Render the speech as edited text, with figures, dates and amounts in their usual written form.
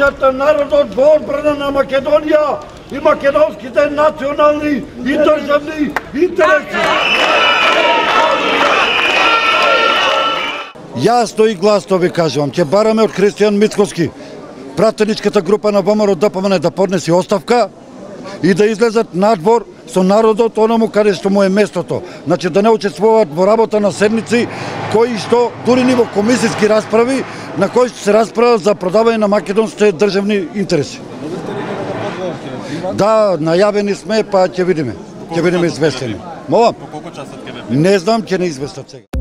защитата народот во одбрана на Македонија и македонските национални и државни интереси. Јасно и гласно ви кажувам, ќе бараме од Христијан Мицкоски пратеничката група на ВМРО ДПМН да поднеси оставка и да излезат надвор со народот оному каде што му е местото. Значи да не учествуваат во работа на седници кои што дури ни во комисиски расправи на кои што се расправа за продавање на македонските државни интереси. Да, најавени сме, па ќе видиме. Ќе видиме известени. Молам? По колку часот ќе ве? Не знам, ќе не известат сега.